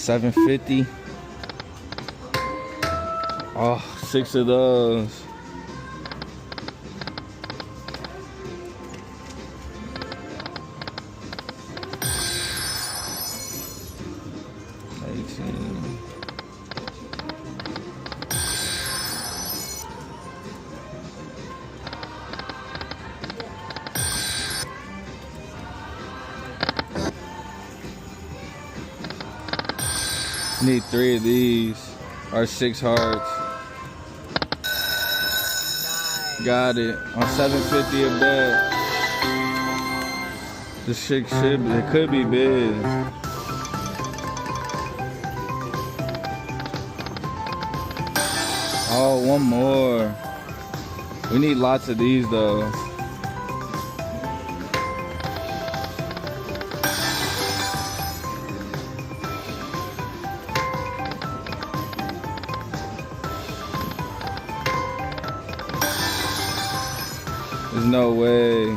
$7.50. Oh, 6 of those. Need 3 of these, or 6 hearts. Got it on $7.50 a bet. This shit it could be big. Oh, one more. We need lots of these though. There's no way.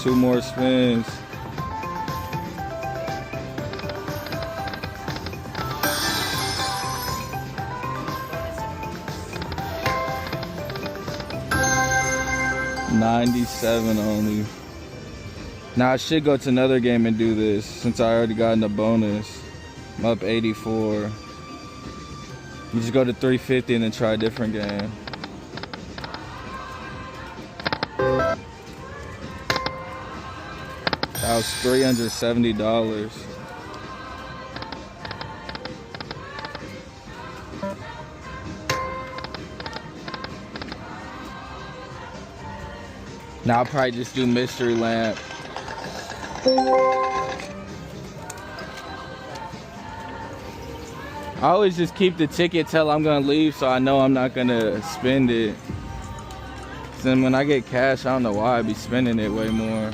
2 more spins. $97 only. Now I should go to another game and do this since I already got in the bonus. I'm up 84. You just go to 350 and then try a different game. That was $370. Now I'll probably just do mystery lamp. I always just keep the ticket till I'm gonna leave so I know I'm not gonna spend it. Then when I get cash, I don't know why I be spending it way more.